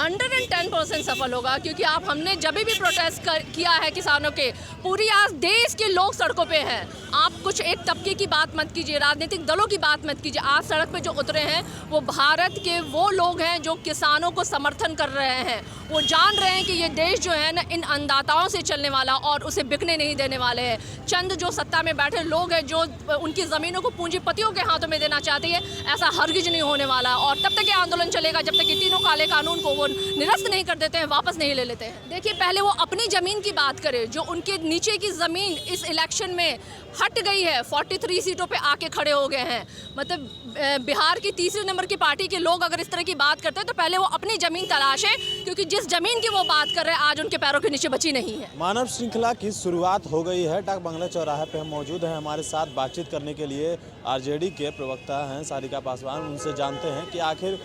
110% सफल होगा, क्योंकि हमने जब भी प्रोटेस्ट किया है किसानों के, पूरी आज देश के लोग सड़कों पे हैं। आप कुछ एक तबके की बात मत कीजिए, राजनीतिक दलों की बात मत कीजिए। आज सड़क पे जो उतरे हैं वो भारत के वो लोग हैं जो किसानों को समर्थन कर रहे हैं। वो जान रहे हैं कि ये देश जो है ना इन अन्नदाताओं से चलने वाला और उसे बिकने नहीं देने वाले हैं। चंद जो सत्ता में बैठे लोग हैं जो उनकी ज़मीनों को पूंजीपतियों के हाथों में देना चाहते हैं, ऐसा हरगिज नहीं होने वाला। और तब तक ये आंदोलन चलेगा जब तक ये तीनों काले कानून को वो निरस्त नहीं कर देते हैं, वापस नहीं ले लेते हैं। देखिए, पहले वो अपनी ज़मीन की बात करें। जो उनके नीचे की ज़मीन इस इलेक्शन में हट गई है, 43 सीटों पे आके खड़े हो गए हैं। मतलब बिहार की तीसरे नंबर की पार्टी के लोग अगर इस तरह की बात करते हैं तो पहले वो अपनी ज़मीन तलाशें, क्योंकि जिस ज़मीन की वो बात कर रहे हैं आज उनके पैरों के नीचे बची नहीं है। मानव श्रृंखला की शुरुआत हो गई है। डाक बंगला चौराहे पे हम मौजूद हैं। हमारे साथ बातचीत करने के लिए आरजेडी के प्रवक्ता हैं सारिका पासवान। उनसे जानते हैं कि आखिर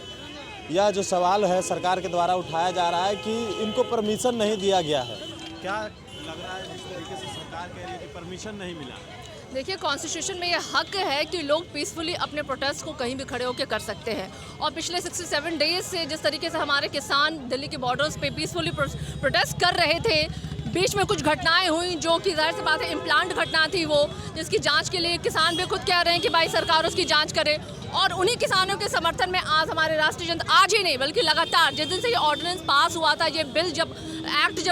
यह जो सवाल है सरकार के द्वारा उठाया जा रहा है कि इनको परमिशन नहीं दिया गया है, क्या लग रहा है जिस तरीके से सरकार कह रही है कि परमिशन नहीं मिला? देखिए, कॉन्स्टिट्यूशन में ये हक है कि लोग पीसफुली अपने प्रोटेस्ट को कहीं भी खड़े होकर कर सकते हैं। और पिछले 67 डेज से जिस तरीके से हमारे किसान दिल्ली के बॉर्डर्स पे पीसफुली प्रोटेस्ट कर रहे थे, बीच में कुछ घटनाएं हुई जो कि जाहिर सी बात है इम्प्लांट घटना थी वो, जिसकी जांच के लिए किसान भी खुद कह रहे हैं कि भाई सरकार उसकी जांच करे। और उन्हीं किसानों के समर्थन में आज हमारे राष्ट्रीय जनता, आज ही नहीं बल्कि लगातार जिस दिन से ये ऑर्डिनेंस पास हुआ था, ये बिल जब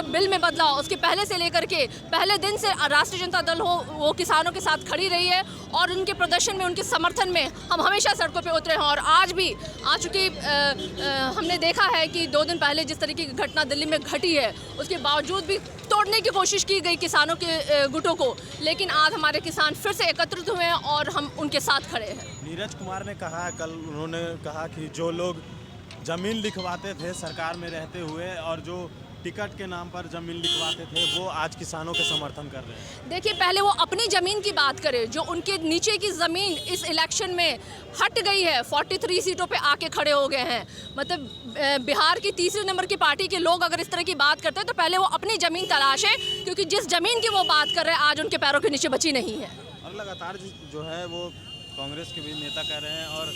बिल में बदला, उसके पहले से लेकर के पहले दिन से राष्ट्रीय जनता दल वो किसानों के साथ खड़ी रही है। और उनके प्रदर्शन में, उनके समर्थन में हम हमेशा सड़कों पे उतरे हैं। और आज भी आ चुकी हमने देखा है कि 2 दिन पहले जिस तरीके की घटना दिल्ली में घटी है, उसके बावजूद भी तोड़ने की कोशिश की गई किसानों के गुटों को, लेकिन आज हमारे किसान फिर से एकत्रित हुए हैं और हम उनके साथ खड़े हैं। नीरज कुमार ने कहा है, कल उन्होंने कहा कि जो लोग ज़मीन लिखवाते थे सरकार में रहते हुए और जो टिकट के नाम पर ज़मीन लिखवाते थे वो आज किसानों के समर्थन कर रहे हैं। देखिए, पहले वो अपनी ज़मीन की बात करें। जो उनके नीचे की ज़मीन इस इलेक्शन में हट गई है, 43 सीटों पे आके खड़े हो गए हैं। मतलब बिहार की तीसरे नंबर की पार्टी के लोग अगर इस तरह की बात करते हैं तो पहले वो अपनी ज़मीन तलाशें, क्योंकि जिस ज़मीन की वो बात कर रहे हैं आज उनके पैरों के नीचे बची नहीं है। और लगातार जो है वो कांग्रेस के भी नेता कह रहे हैं और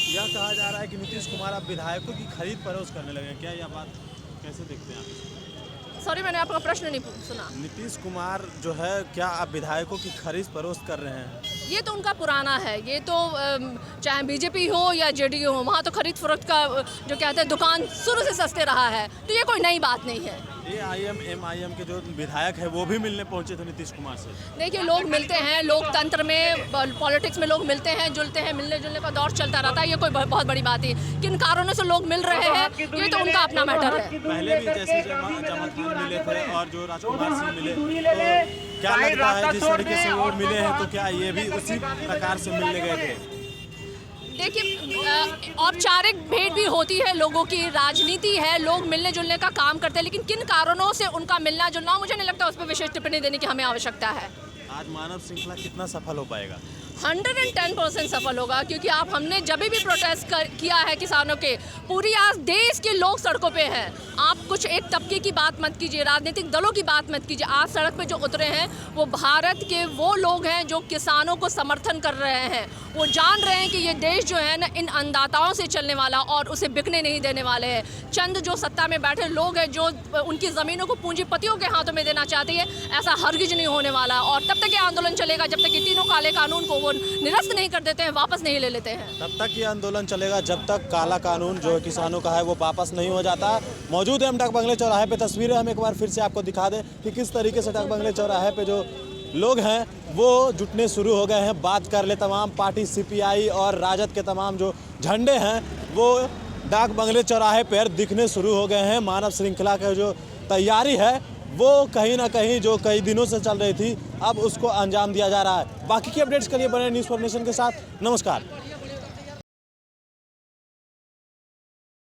यह कहा जा रहा है कि नीतीश कुमार अब विधायकों की खरीद फरोख्त करने लगे हैं। क्या यह बात कैसे देखते हैं आप? सॉरी, मैंने आपका प्रश्न नहीं सुना। नीतीश कुमार जो है क्या अब विधायकों की खरीद फरोख्त कर रहे हैं? ये तो उनका पुराना है। ये तो चाहे बीजेपी हो या जेडीयू हो, वहाँ तो खरीद फरोख्त का जो कहते हैं दुकान शुरू से सस्ते रहा है, तो ये कोई नई बात नहीं है। AIM MIM के जो विधायक है वो भी मिलने पहुंचे थे नीतीश कुमार से। देखिए, लोग मिलते हैं, लोकतंत्र में, पॉलिटिक्स में लोग मिलते हैं, जुलते हैं, मिलने जुलने का दौर चलता रहता है। ये कोई बहुत बड़ी बात है। किन कारणों से लोग मिल रहे हैं ये तो उनका अपना मैटर है। पहले भी जैसे जमात खान मिले थे और जो राजकुमार सिंह मिले, तो क्या लगता है जिस तरीके से वो मिले हैं तो क्या ये भी उसी प्रकार से मिलने गए थे? देखिए, औपचारिक भेंट भी होती है, लोगों की राजनीति है, लोग मिलने जुलने का काम करते हैं, लेकिन किन कारणों से उनका मिलना जुलना, मुझे नहीं लगता उस पर विशेष टिप्पणी देने की हमें आवश्यकता है। आज मानव श्रृंखला कितना सफल हो पाएगा? 110% सफल होगा, क्योंकि हमने जब भी प्रोटेस्ट किया है किसानों के, पूरी आज देश के लोग सड़कों पे हैं। आप कुछ एक तबके की बात मत कीजिए, राजनीतिक दलों की बात मत कीजिए। आज सड़क पे जो उतरे हैं वो भारत के वो लोग हैं जो किसानों को समर्थन कर रहे हैं। वो जान रहे हैं कि ये देश जो है ना इन अन्नदाताओं से चलने वाला और उसे बिकने नहीं देने वाले हैं। चंद जो सत्ता में बैठे लोग हैं जो उनकी ज़मीनों को पूंजीपतियों के हाथों में देना चाहते हैं, ऐसा हरगिज नहीं होने वाला। और तब तक ये आंदोलन चलेगा जब तक ये तीनों काले कानून को वो निरस्त नहीं कर देते हैं, वापस नहीं ले लेते हैं। तब तक ये आंदोलन चलेगा जब तक काला कानून जो किसानों का है वो वापस नहीं हो जाता। मौजूद है हम डाक बंगले चौराहे पे। तस्वीरें हम एक बार फिर से आपको दिखा दें कि किस तरीके से डाक बंगले चौराहे पे जो लोग हैं वो जुटने शुरू हो गए हैं। बात कर ले, तमाम पार्टी CPI और राजद के तमाम जो झंडे हैं वो डाक बंगले चौराहे पर दिखने शुरू हो गए हैं। मानव श्रृंखला का जो तैयारी है वो कहीं ना कहीं जो कई दिनों से चल रही थी अब उसको अंजाम दिया जा रहा है। बाकी की अपडेट्स के लिए बने न्यूज़ फॉर नेशन के साथ। नमस्कार।